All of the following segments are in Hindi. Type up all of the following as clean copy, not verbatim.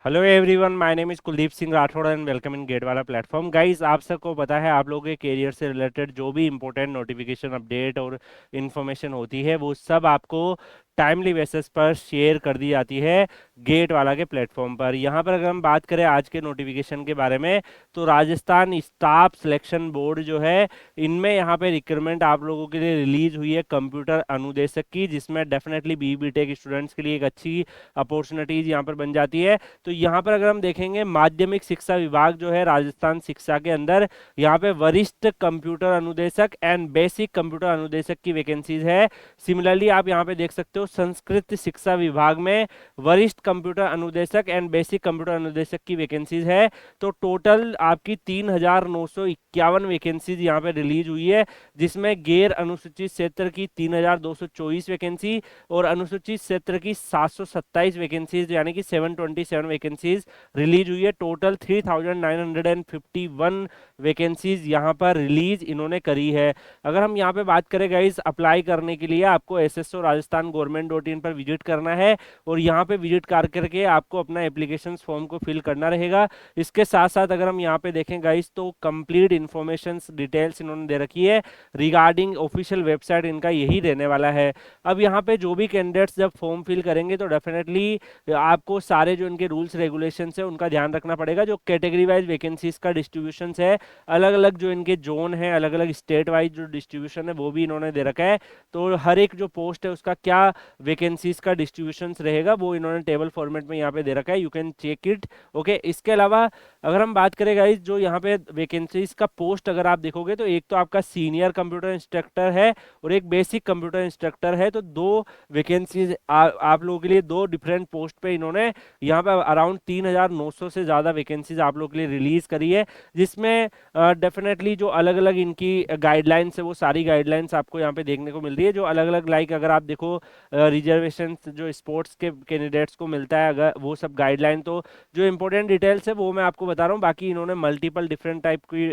Hello everyone, my name is Kuldeep Singh Rathore and welcome in GATE वाला प्लेटफॉर्म। गाइस, आप सबको पता है, आप लोगों के करियर से रिलेटेड जो भी इंपॉर्टेंट नोटिफिकेशन, अपडेट और इन्फॉर्मेशन होती है वो सब आपको टाइमली बेसिस पर शेयर कर दी जाती है गेट वाला के प्लेटफॉर्म पर। यहाँ पर अगर हम बात करें आज के नोटिफिकेशन के बारे में, तो राजस्थान स्टाफ सिलेक्शन बोर्ड जो है, इनमें यहाँ पे रिक्रूटमेंट आप लोगों के लिए रिलीज हुई है कंप्यूटर अनुदेशक की, जिसमें डेफिनेटली बी टेक स्टूडेंट्स के लिए एक अच्छी अपॉर्चुनिटीज यहाँ पर बन जाती है। तो यहाँ पर अगर हम देखेंगे, माध्यमिक शिक्षा विभाग जो है राजस्थान शिक्षा के अंदर, यहाँ पे वरिष्ठ कंप्यूटर अनुदेशक एंड बेसिक कंप्यूटर अनुदेशक की वैकेंसीज है। सिमिलरली आप यहाँ पे देख सकते हो संस्कृत शिक्षा विभाग में वरिष्ठ कंप्यूटर अनुदेशक एंड बेसिक कंप्यूटर अनुदेशक की वैकेंसीज है। तो टोटल आपकी 3,951 वैकेंसीज यहाँ पे रिलीज हुई है, जिसमें गैर अनुसूचित क्षेत्र की 3,224 वैकेंसी और अनुसूचित क्षेत्र की 727 वैकेंसीज यानी कि 727 वैकेंसीज रिलीज हुई है। टोटल 3,951 वैकेंसीज यहाँ पर रिलीज इन्होंने करी है। अगर हम यहाँ पे बात करें गाइस, अप्लाई करने के लिए आपको एसएसओ राजस्थान गवर्नमेंट.इन पर विजिट करना है और यहाँ पे विजिट कर करके आपको अपना एप्लीकेशन फॉर्म को फिल करना रहेगा। इसके साथ साथ अगर हम यहाँ पे देखें गाइस, तो कंप्लीट इन्फॉर्मेशन डिटेल्स इन्होंने दे रखी है रिगार्डिंग ऑफिशियल वेबसाइट, इनका यही रहने वाला है। अब यहाँ पे जो भी कैंडिडेट्स जब फॉर्म फिल करेंगे तो डेफिनेटली आपको सारे जो इनके रूल्स रेगुलेशंस है उनका ध्यान रखना पड़ेगा। जो कैटेगरी वाइज वैकेंसीज का डिस्ट्रीब्यूशन है, अलग अलग जो इनके जोन है, अलग अलग स्टेट वाइज जो डिस्ट्रीब्यूशन है वो भी इन्होंने दे रखा है। तो हर एक जो पोस्ट है उसका क्या वैकेंसीज का डिस्ट्रीब्यूशन रहेगा वो इन्होंने टेबल फॉर्मेट में यहाँ पे दे रखा है, you can check it. Okay, इसके अलावा अगर हम बात करें गाइस, जो यहाँ पे वैकेंसीज का पोस्ट अगर आप देखोगे, तो एक तो आपका सीनियर कंप्यूटर इंस्ट्रक्टर है और एक बेसिक कंप्यूटर इंस्ट्रक्टर है। तो दो वैकेंसीज आप लोगों के लिए, दो डिफरेंट पोस्ट पे इन्होंने यहाँ पे अराउंड 3,900 से ज़्यादा वैकेंसीज आप लोगों के लिए रिलीज करी है, जिसमें डेफिनेटली जो अलग अलग इनकी गाइडलाइंस है वो सारी गाइडलाइंस आपको यहाँ पे देखने को मिल रही है। जो अलग अलग, लाइक अगर आप देखो रिजर्वेशन जो स्पोर्ट्स के कैंडिडेट्स को मिलता है, अगर वो सब गाइडलाइन, तो जो इंपॉर्टेंट डिटेल्स है वो मैं आपको बता रहा हूँ। बाकी इन्होंने मल्टीपल डिफरेंट टाइप की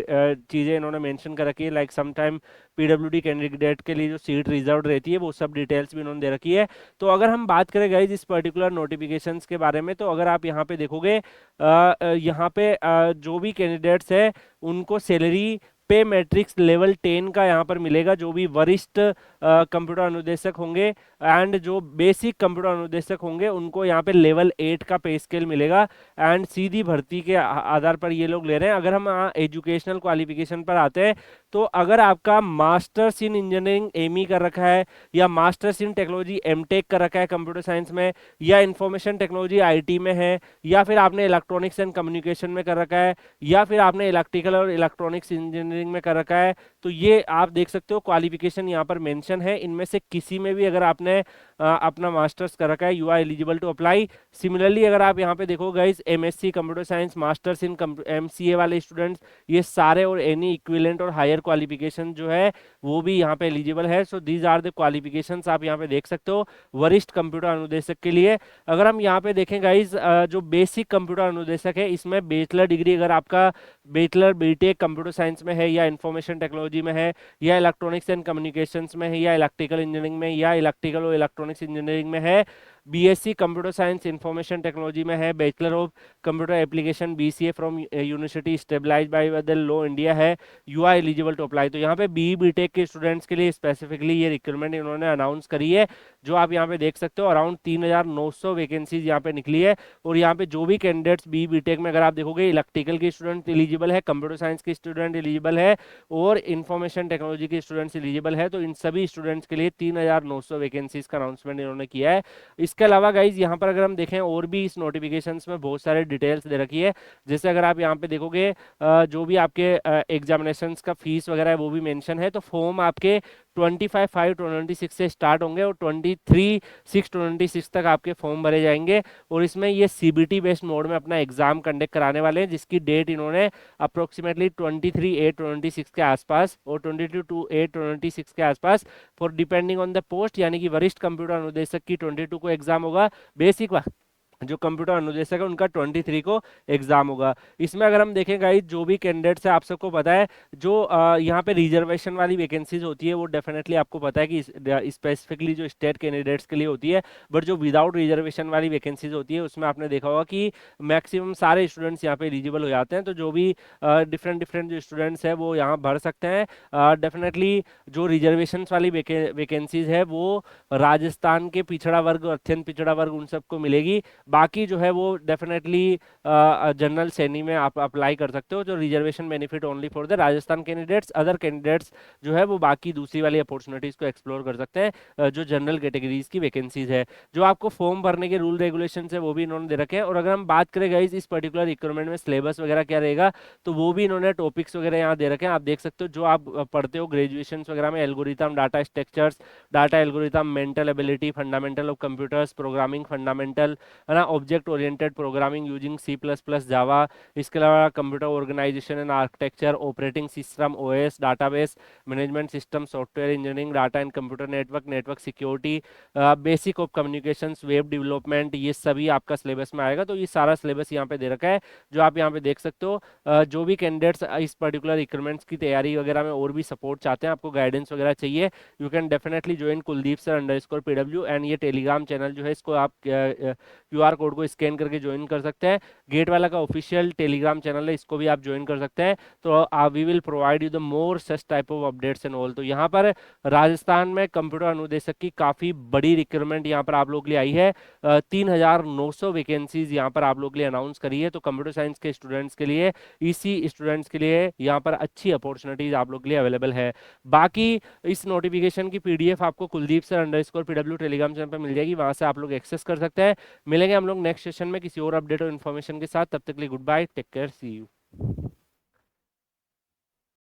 चीज़ें इन्होंने मेंशन कर रखी है, लाइक सम टाइम पीडब्ल्यूडी कैंडिडेट के लिए जो सीट रिजर्व रहती है वो सब डिटेल्स भी उन्होंने दे रखी है। तो अगर हम बात करें गाइस इस पर्टिकुलर नोटिफिकेशंस के बारे में, तो अगर आप यहाँ पे देखोगे, यहाँ पे जो भी कैंडिडेट्स है उनको सैलरी पे मैट्रिक्स लेवल 10 का यहाँ पर मिलेगा, जो भी वरिष्ठ कंप्यूटर अनुदेशक होंगे एंड जो बेसिक कंप्यूटर अनुदेशक होंगे उनको यहाँ पे लेवल 8 का पे स्केल मिलेगा। एंड सीधी भर्ती के आधार पर ये लोग ले रहे हैं। अगर हम एजुकेशनल क्वालिफिकेशन पर आते हैं, तो अगर आपका मास्टर्स इन इंजीनियरिंग एमई कर रखा है, या मास्टर्स इन टेक्नोलॉजी एमटेक कर रखा है कंप्यूटर साइंस में, या इंफॉर्मेशन टेक्नोलॉजी आईटी में है, या फिर आपने इलेक्ट्रॉनिक्स एंड कम्युनिकेशन में कर रखा है, या फिर आपने इलेक्ट्रिकल और इलेक्ट्रॉनिक्स इंजीनियरिंग में कर रखा है, तो ये आप देख सकते हो क्वालिफिकेशन यहाँ पर मेंशन है। इनमें से किसी में भी अगर आपने अपना मास्टर्स कर रखा है, you are eligible to apply. Similarly अगर आप यहाँ पे देखो guys, MSc computer science, masters in MCA वाले स्टूडेंट्स, ये सारे और एनी इक्विवेलेंट और हायर क्वालिफिकेशन जो है वो भी यहाँ पे एलिजिबल है। So these are the qualifications आप यहाँ पे देख सकते हो वरिष्ठ कंप्यूटर अनुदेशक के लिए। अगर हम यहाँ पे देखें गाइज, जो बेसिक कंप्यूटर अनुदेशक है, इसमें बैचलर डिग्री अगर आपका बैचलर बीटेक कंप्यूटर साइंस में है, या इंफॉर्मेशन टेक्नोलॉजी में है, या इलेक्ट्रॉनिक्स एंड कम्युनिकेशंस में है, या इलेक्ट्रिकल इंजीनियरिंग में, या इलेक्ट्रिकल और इलेक्ट्रॉनिक्स इंजीनियरिंग में है, BSc computer science information technology में है, bachelor of computer application BCA from university stabilized by the law India है, you are eligible to apply. तो यहाँ पे बीटेक के स्टूडेंट्स के लिए स्पेसिफिकली ये रिक्रूटमेंट इन्होंने अनाउंस करी है, जो आप यहाँ पे देख सकते हो अराउंड 3,900 वैकेंसीज यहाँ पे निकली है। और यहाँ पे जो भी कैंडिडेट्स बीटेक में अगर आप देखोगे, इलेक्ट्रिकल के स्टूडेंट एलिजिबल है, कंप्यूटर साइंस के स्टूडेंट एलिजिबल है, और इंफॉर्मेशन टेक्नोलॉजी के स्टूडेंट्स एलिजिबल है। तो इन सभी स्टूडेंट्स के लिए 3,900 वैकेंसीज का अनाउंसमेंट इन्होंने किया है। इसके अलावा गाइज यहाँ पर अगर हम देखें, और भी इस नोटिफिकेशंस में बहुत सारे डिटेल्स दे रखी है। जैसे अगर आप यहाँ पे देखोगे, जो भी आपके एग्जामिनेशंस का फीस वगैरह है वो भी मेंशन है। तो फॉर्म आपके 25/5/26 से स्टार्ट होंगे और 23/6/26 तक आपके फॉर्म भरे जाएंगे। और इसमें ये सीबीटी बेस्ड मोड में अपना एग्जाम कंडक्ट कराने वाले हैं, जिसकी डेट इन्होंने अप्रोक्सीमेटली 23/8/26 के आसपास और 22/8/26 के आसपास, for depending on the post, यानी कि वरिष्ठ कंप्यूटर अनुदेशक की 22 को एग्जाम होगा, बेसिक जो कंप्यूटर अनुदेशक है उनका 23 को एग्जाम होगा। इसमें अगर हम देखें गाइस, जो भी कैंडिडेट्स है, आप सबको पता है जो यहाँ पे रिजर्वेशन वाली वैकेंसीज होती है वो डेफिनेटली आपको पता है कि स्पेसिफिकली जो स्टेट कैंडिडेट्स के लिए होती है। बट जो विदाउट रिजर्वेशन वाली वैकेंसीज होती है उसमें आपने देखा होगा कि मैक्सिमम सारे स्टूडेंट्स यहाँ पे एलिजिबल हो जाते हैं। तो जो भी डिफरेंट डिफरेंट जो स्टूडेंट्स है वो यहाँ भर सकते हैं। डेफिनेटली जो रिजर्वेशन वाली वैकेंसीज है वो राजस्थान के पिछड़ा वर्ग, अत्यंत पिछड़ा वर्ग, उन सबको मिलेगी। बाकी जो है वो डेफिनेटली जनरल श्रेणी में आप अप्लाई कर सकते हो। जो reservation benefit only for the Rajasthan candidates, other candidates जो है वो बाकी दूसरी वाली अपॉर्चुनिटीज को एक्सप्लोर कर सकते हैं, जो जनरल कैटेगरीज की वैकेंसीज है। जो आपको फॉर्म भरने के रूल रेगुलेशन है वो भी इन्होंने दे रखे हैं। और अगर हम बात करें गाइस इस पर्टिकुलर रिक्वायरमेंट में सिलेबस वगैरह क्या रहेगा, तो वो भी इन्होंने टॉपिक्स वगैरह यहाँ दे रखे हैं। आप देख सकते हो जो आप पढ़ते हो ग्रेजुएशन वगैरह में, algorithm, data structures, data algorithm, mental ability, fundamental of computers, programming fundamental, है ना, object oriented programming using C plus plus, Java. इसके अलावा computer organisation and architecture, operating system, OS, database management system, software engineering, data and computer network, network security, basic of communications, web development, ये सभी आपका सिलेबस में आएगा। तो ये सारा सिलेबस यहाँ पे दे रखा है जो आप यहाँ पे देख सकते हो। जो भी कैंडिडेट्स इस पर्टिकुलर रिक्रूटमेंट्स की तैयारी वगैरह में और भी सपोर्ट चाहते हैं, आपको गाइडेंस वगैरह चाहिए, you can definitely join Kuldeep sir underscore PW। And ये टेलीग्राम चैनल जो है इसको आप QR कोड को स्कैन करके ज्वाइन कर सकते हैं। गेट वाला का ऑफिशियल टेलीग्राम चैनल है, इसको भी आप ज्वाइन कर सकते हैं। तो we will provide you the more such type of updates and all. तो यहाँ पर राजस्थान में कंप्यूटर अनुदेशक की काफी बड़ी रिक्रूटमेंट यहाँ पर आप लोग के लिए आई है। 3,900 वैकेंसीज यहाँ पर आप लोग के लिए अनाउंस करी है। तो कंप्यूटर साइंस के स्टूडेंट्स के लिए, इसी स्टूडेंट्स के लिए यहाँ पर अच्छी अपॉर्चुनिटीज आप लोग के लिए अवेलेबल है। बाकी इस नोटिफिकेशन की PDF आपको Kuldeep sir underscore PW Telegram channel पर मिल जाएगी, वहां से आप लोग एक्सेस कर सकते हैं। मिलेंगे हम लोग नेक्स्ट सेशन में किसी और अपडेट और इन्फॉर्मेशन के साथ। तब तक के लिए good bye, take care, see you.